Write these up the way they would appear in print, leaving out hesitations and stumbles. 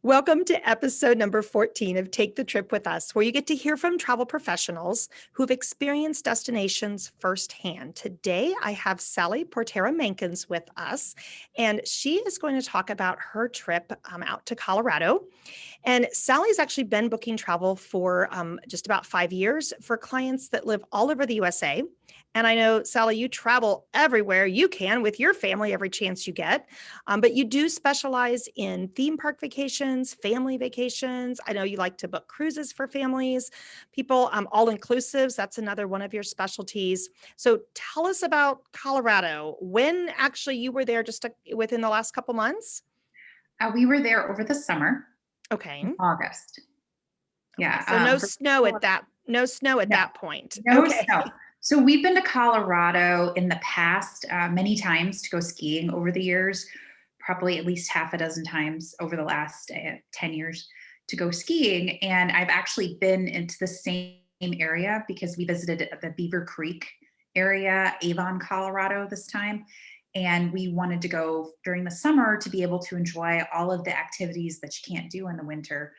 Welcome to episode number 14 of Take the Trip with Us, where you get to hear from travel professionals who've experienced destinations firsthand. Today, I have Sally Portera Mankins with us, and she is going to talk about her trip out to Colorado. And Sally's actually been booking travel for just about 5 years for clients that live all over the USA. And I know, Sally, you travel everywhere you can with your family every chance you get. But you do specialize in theme park vacations, family vacations. I know you like to book cruises for families, people, all inclusives. That's another one of your specialties. So tell us about Colorado. When actually you were there within the last couple months? We were there over the summer Okay. in August. Okay. Yeah. So no snow at No, that point. no Okay. snow. So we've been to Colorado in the past many times to go skiing over the years, probably at least half a dozen times over the last 10 years to go skiing. And I've actually been into the same area because we visited the Beaver Creek area, Avon, Colorado this time. And we wanted to go during the summer to be able to enjoy all of the activities that you can't do in the winter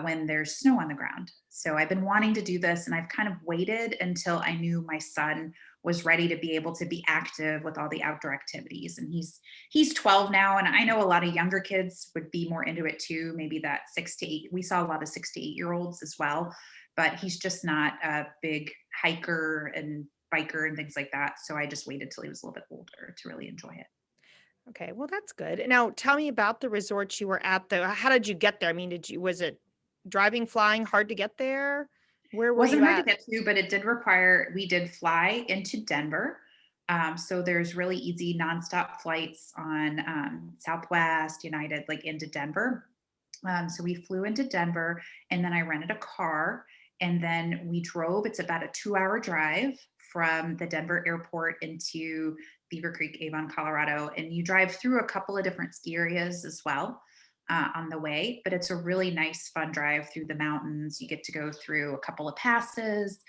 when there's snow on the ground. So I've been wanting to do this and I've kind of waited until I knew my son was ready to be able to be active with all the outdoor activities. And he's 12 now. And I know a lot of younger kids would be more into it too. Maybe that 6 to 8. We saw a lot of 6 to 8 year olds as well, but he's just not a big hiker and biker and things like that. So I just waited till he was a little bit older to really enjoy it. Okay. Well, that's good. Now tell me about the resorts you were at though. How did you get there? I mean, was it driving, flying, hard to get there? Where were Wasn't you hard to at? get to, but it did require, we did fly into Denver. So there's really easy nonstop flights on Southwest, United, like into Denver. So we flew into Denver and then I rented a car and then we drove. It's about a 2 hour drive from the Denver airport into Beaver Creek, Avon, Colorado. And you drive through a couple of different ski areas as well on the way, but it's a really nice, fun drive through the mountains. You get to go through a couple of passes.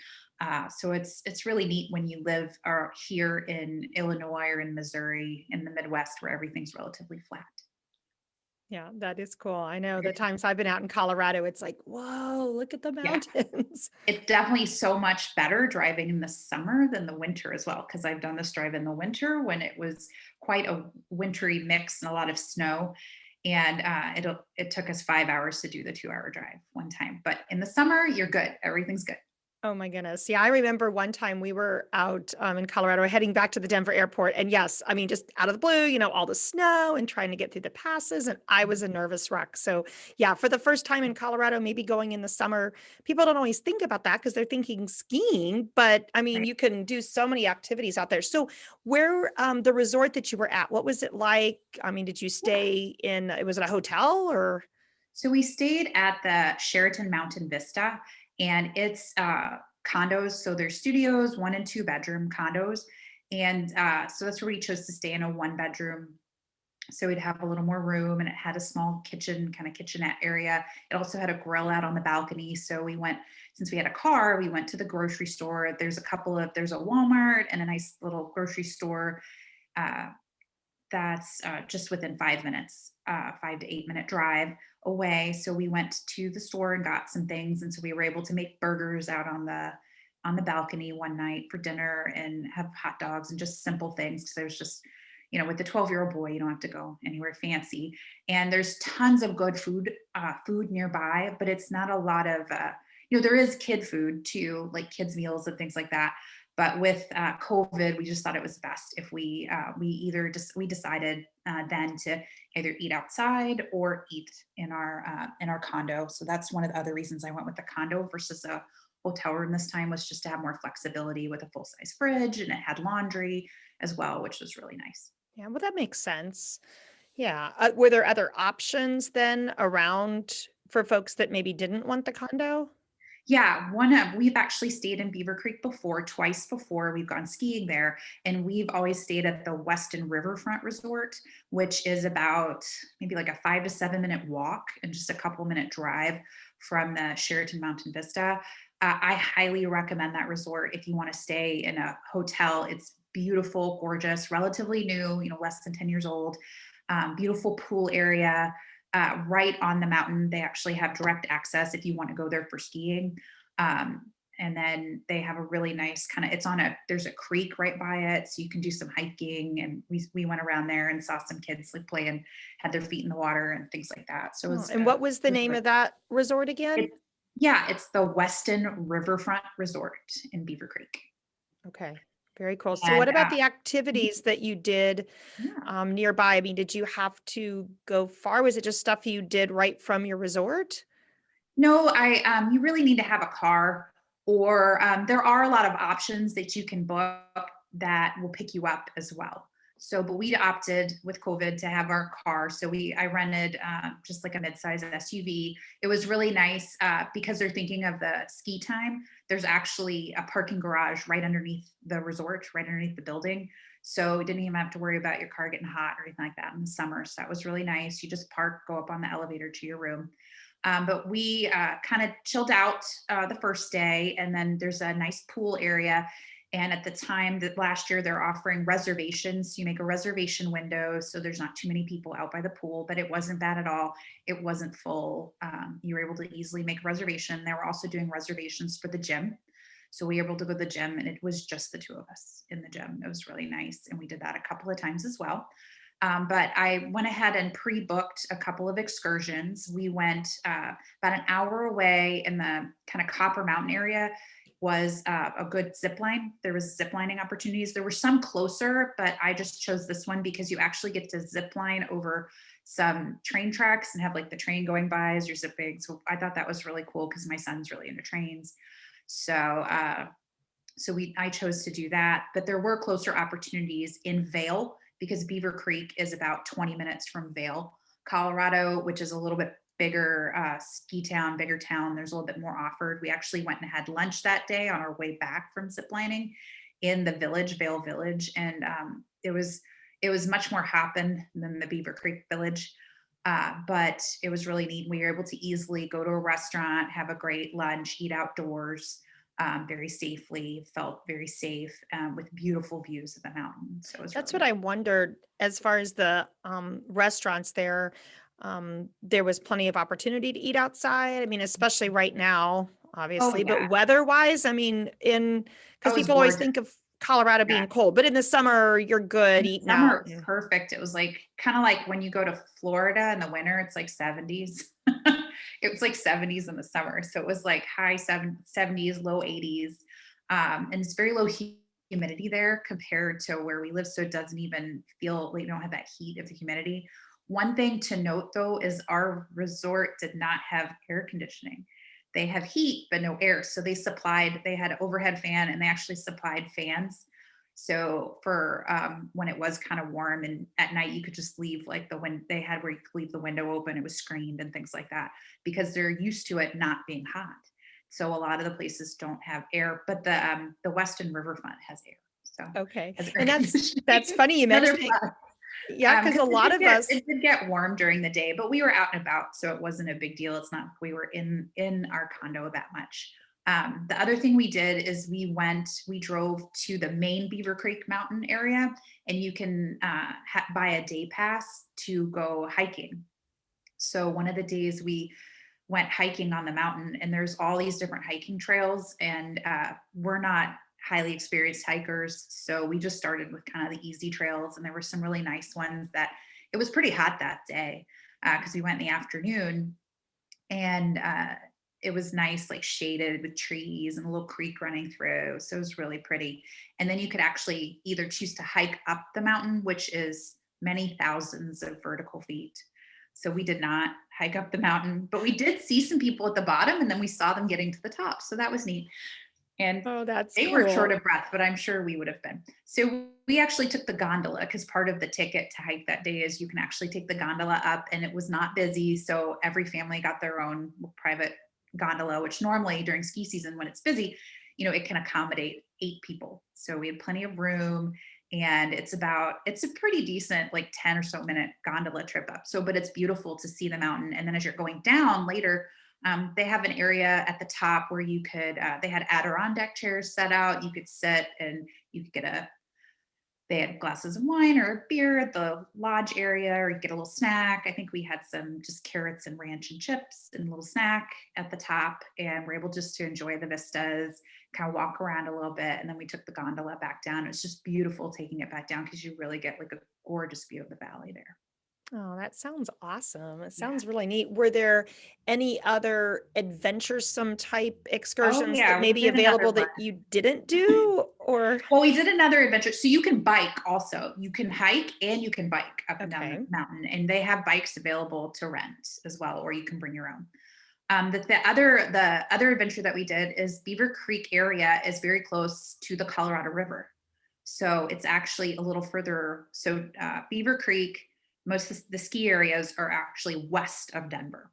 So it's really neat when you live or here in Illinois or in Missouri in the Midwest where everything's relatively flat. Yeah, that is cool. I know the times I've been out in Colorado, it's like, whoa, look at the Yeah. mountains. It's definitely so much better driving in the summer than the winter as well, because I've done this drive in the winter when it was quite a wintry mix and a lot of snow. And it took us 5 hours to do the 2 hour drive one time. But in the summer, you're good. Everything's good. Oh my goodness. Yeah, I remember one time we were out in Colorado heading back to the Denver airport. And yes, I mean, just out of the blue, all the snow and trying to get through the passes. And I was a nervous wreck. So, yeah, for the first time in Colorado, maybe going in the summer, people don't always think about that because they're thinking skiing. But I mean, Right. you can do so many activities out there. So, where the resort that you were at, what was it like? I mean, did you Yeah. stay was it a hotel or? So we stayed at the Sheraton Mountain Vista, and it's condos. So there's studios, 1 and 2 bedroom condos. And so that's where we chose to stay in a 1 bedroom. So we'd have a little more room and it had a small kitchen, kind of kitchenette area. It also had a grill out on the balcony. So we went, since we had a car, we went to the grocery store. There's a Walmart and a nice little grocery store uh, that's just within 5 minutes, 5 to 8 minute drive away. So we went to the store and got some things. And so we were able to make burgers out on the balcony one night for dinner and have hot dogs and just simple things. Cause there's just, with the 12-year-old boy, you don't have to go anywhere fancy. And there's tons of good food nearby, but it's not a lot of, there is kid food too, like kids meals and things like that. But with COVID, we just thought it was best if we decided then to either eat outside or eat in our condo. So that's one of the other reasons I went with the condo versus a hotel room this time, was just to have more flexibility with a full size fridge, and it had laundry as well, which was really nice. Yeah, well, that makes sense. Yeah. Were there other options then around for folks that maybe didn't want the condo? Yeah, we've actually stayed in Beaver Creek before, twice before. We've gone skiing there, and we've always stayed at the Weston Riverfront Resort, which is about maybe like a 5 to 7 minute walk and just a couple minute drive from the Sheraton Mountain Vista. I highly recommend that resort if you want to stay in a hotel. It's beautiful, gorgeous, relatively new, less than 10 years old. Beautiful pool area. right on the mountain. They actually have direct access if you want to go there for skiing. Um, and then they have a really nice kind of, there's a creek right by it. So you can do some hiking. And we went around there and saw some kids like play and had their feet in the water and things like that. So Oh, and what was the it was name really, of that resort again? it, yeah, it's the Weston Riverfront Resort in Beaver Creek. Okay, very cool. So what And about the mhm, activities that you did yeah. nearby? I mean, did you have to go far? Was it just stuff you did right from your resort? No, you really need to have a car, or there are a lot of options that you can book that will pick you up as well. So, but we opted with COVID to have our car. So I rented just like a mid-size SUV. It was really nice because they're thinking of the ski time. There's actually a parking garage right underneath the resort, right underneath the building. So we didn't even have to worry about your car getting hot or anything like that in the summer. So that was really nice. You just park, go up on the elevator to your room. But we kind of chilled out the first day, and then there's a nice pool area. And at the time that last year, they're offering reservations. You make a reservation window, so there's not too many people out by the pool, but it wasn't bad at all. It wasn't full. You were able to easily make a reservation. They were also doing reservations for the gym. So we were able to go to the gym, and it was just the two of us in the gym. It was really nice. And we did that a couple of times as well. But I went ahead and pre-booked a couple of excursions. We went about an hour away in the kind of Copper Mountain area was a good zip line. There was zip lining opportunities. There were some closer, but I just chose this one because you actually get to zip line over some train tracks and have like the train going by as you're zipping. So I thought that was really cool because my son's really into trains. So I chose to do that, but there were closer opportunities in Vail because Beaver Creek is about 20 minutes from Vail, Colorado, which is a little bit bigger ski town, bigger town. There's a little bit more offered. We actually went and had lunch that day on our way back from ziplining in the village, Vail Village, and it was much more hopping than the Beaver Creek Village. But it was really neat. We were able to easily go to a restaurant, have a great lunch, eat outdoors very safely, felt very safe with beautiful views of the mountain. So it was That's really what nice. I wondered as far as the restaurants there. There was plenty of opportunity to eat outside. I mean, especially right now, Oh, obviously, but yeah. weather-wise, I mean, Oh, because it was people always gorgeous. think of Colorado Yeah. being cold, but in the summer, you're good In eating summer, out. it was perfect. It was like kind of like when you go to Florida in the winter, it's like 70s. It was like 70s in the summer. So it was like high 70s, low 80s. And it's very low humidity there compared to where we live. So it doesn't even feel like you don't have that heat of the humidity. One thing to note though is our resort did not have air conditioning. They have heat, but no air. So they had an overhead fan and they actually supplied fans. So for when it was kind of warm and at night, you could just leave like they had where you could leave the window open. It was screened and things like that because they're used to it not being hot. So a lot of the places don't have air, but the Weston Riverfront has air. So Okay, has air and that's conditioning. funny you Another mentioned it. plus. Yeah, because Because a lot of us. it did get warm during the day, but we were out and about, so it wasn't a big deal. It's not like we were in our condo that much. The other thing we did is we drove to the main Beaver Creek Mountain area, and you can buy a day pass to go hiking. So one of the days we went hiking on the mountain, and there's all these different hiking trails, and we're not highly experienced hikers, so we just started with kind of the easy trails, and there were some really nice ones that it was pretty hot that day because we went in the afternoon, and it was nice, like shaded with trees and a little creek running through. So it was really pretty. And then you could actually either choose to hike up the mountain, which is many thousands of vertical feet. So we did not hike up the mountain, but we did see some people at the bottom and then we saw them getting to the top. So that was neat. And Oh, that's they were short cool. of breath, but I'm sure we would have been. So we actually took the gondola because part of the ticket to hike that day is you can actually take the gondola up, and it was not busy. So every family got their own private gondola, which normally during ski season when it's busy, it can accommodate 8 people. So we had plenty of room, and it's a pretty decent like 10 or so minute gondola trip up. So, but it's beautiful to see the mountain. And then as you're going down later, they have an area at the top where you could, they had Adirondack chairs set out. You could sit and you could get They had glasses of wine or beer at the lodge area, or you get a little snack. I think we had some just carrots and ranch and chips and a little snack at the top, and we're able just to enjoy the vistas, kind of walk around a little bit, and then we took the gondola back down. It's just beautiful taking it back down because you really get like a gorgeous view of the valley there. Oh, that sounds awesome. It Yeah. sounds really neat. Were there any other adventuresome type Oh excursions that yeah, may we be did another available one. that you didn't do? Or, Well, we did another adventure. So you can bike also. You can hike and you can bike up and down the okay. mountain, and they have bikes available to rent as well, or you can bring your own. The other adventure that we did is Beaver Creek area is very close to the Colorado River, so it's actually a little further. So Beaver Creek, most of the ski areas are actually west of Denver.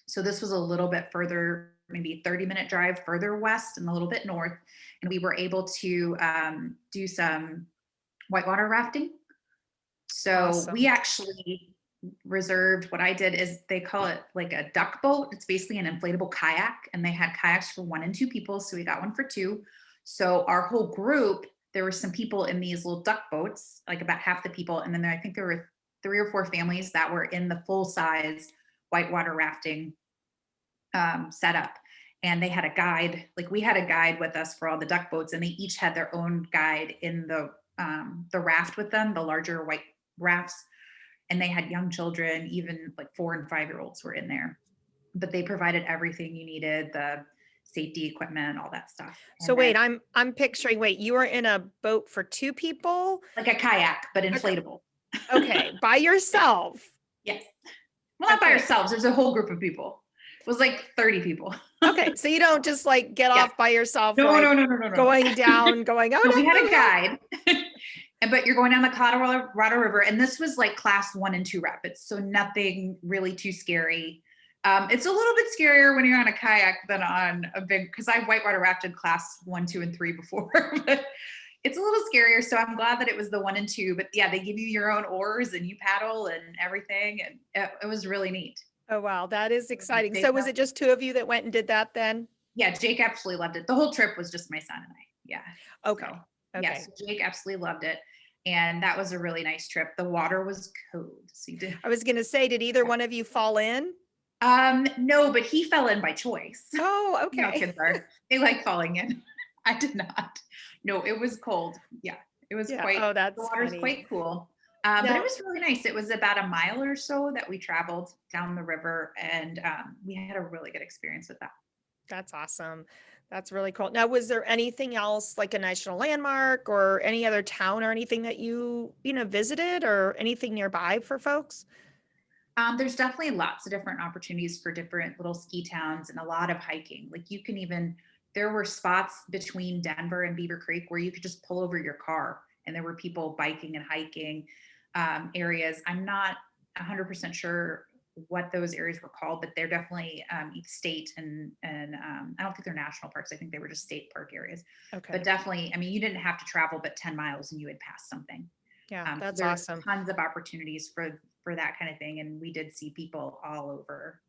So this was a little bit further, maybe 30-minute drive further west and a little bit north. And we were able to do some whitewater rafting. So we Awesome. actually reserved, what I did is they call it like a duck boat. It's basically an inflatable kayak, and they had kayaks for 1 and 2 people. So we got one for two. So our whole group, there were some people in these little duck boats, like about half the people. And then I think there were 3 or 4 families that were in the full size whitewater rafting setup. And they had a guide, like we had a guide with us for all the duck boats, and they each had their own guide in the raft with them, the larger white rafts. And they had young children, even like 4 and 5 year olds were in there. But they provided everything you needed, the safety equipment, all that stuff. So And then wait, I'm picturing, wait, you were in a boat for two people? like a kayak, but Okay. inflatable. Okay, by yourself. Yes. Well, not by Okay. ourselves. There's a whole group of people. It was like 30 people. Okay, so you don't just like get Yeah. off by yourself, No, like no, no, no, no, no, no. going down, going, oh So no, we had no, a no. guide, but you're going down the Colorado River, and this was like class 1 and 2 rapids, so nothing really too scary. It's a little bit scarier when you're on a kayak than on a big, because I whitewater rafted class 1, 2, and 3 before, but it's a little scarier. So I'm glad that it was the 1 and 2. But yeah, they give you your own oars and you paddle and everything, and it was really neat. Oh wow, that is exciting. So Jake, was it just two of you that went and did that then? yeah, Jake absolutely loved it. The whole trip was just my son and I. Yeah. Okay. So Okay. yes, Jake absolutely loved it. And that was a really nice trip. The water was cold. So you did. I was gonna say, did either one of you fall in? No, but he fell in by choice. Oh, You know, how okay. kids are. They like falling in. I did not. No, it was cold. Yeah, it was Yeah. quite, Oh, the that's water's funny. quite cool. But it Now, was really nice. It was about a mile or so that we traveled down the river, and we had a really good experience with that. that's awesome. That's really cool. Now, was there anything else like a national landmark or any other town or anything that you visited or anything nearby for folks? There's definitely lots of different opportunities for different little ski towns and a lot of hiking. Like you can even, there were spots between Denver and Beaver Creek where you could just pull over your car and there were people biking and hiking areas. I'm not 100% sure what those areas were called, but they're definitely each state and I don't think they're national parks. I think they were just state park areas. Okay. But definitely, I mean, you didn't have to travel but 10 miles and you would pass something. Yeah, So that's there's awesome. tons of opportunities for that kind of thing, and we did see people all over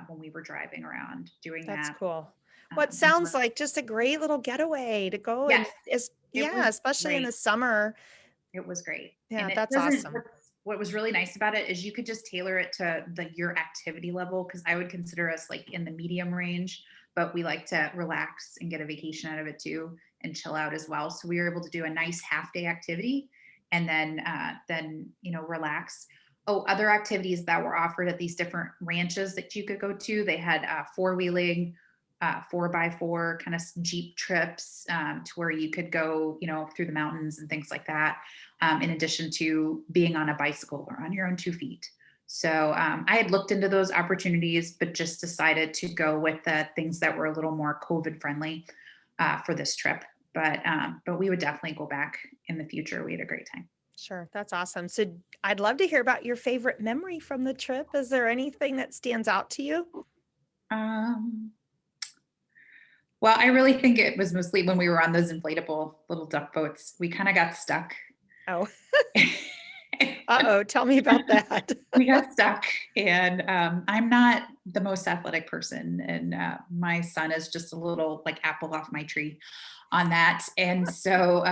when we were driving around doing That's that. cool. Well, it And sounds like just a great little getaway to go and yes, it yeah, was especially in the great. summer. It was great, Yeah, and it that's doesn't. awesome. What was really nice about it is you could just tailor it to your activity level. Because I would consider us like in the medium range, but we like to relax and get a vacation out of it too, and chill out as well. So we were able to do a nice half day activity, and then relax. Oh, other activities that were offered at these different ranches that you could go to. They had four-wheeling, 4x4 kind of Jeep trips to where you could go, through the mountains and things like that, in addition to being on a bicycle or on your own 2 feet. So I had looked into those opportunities, but just decided to go with the things that were a little more COVID friendly for this trip. But we would definitely go back in the future. We had a great time. Sure, that's awesome. So I'd love to hear about your favorite memory from the trip. Is there anything that stands out to you? Um, well, I really think it was mostly when we were on those inflatable little duck boats. We kind of got stuck. Oh, Uh-oh, tell me about that. We got stuck, and I'm not the most athletic person, and my son is just a little like apple off my tree on that. And so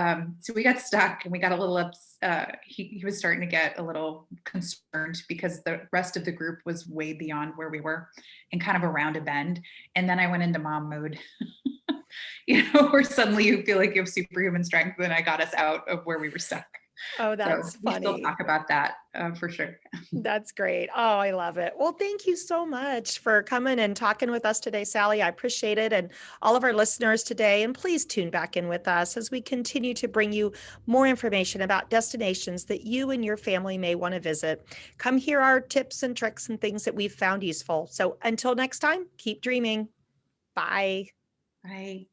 we got stuck, and we got a little he was starting to get a little concerned because the rest of the group was way beyond where we were and kind of around a bend. And then I went into mom mode, where suddenly you feel like you have superhuman strength, and I got us out of where we were stuck. Oh, So that's we still funny. talk about that for sure. That's great. Oh, I love it. Well, thank you so much for coming and talking with us today, Sally. I appreciate it. And all of our listeners today. And please tune back in with us as we continue to bring you more information about destinations that you and your family may want to visit. Come hear our tips and tricks and things that we've found useful. So until next time, keep dreaming. Bye. Bye.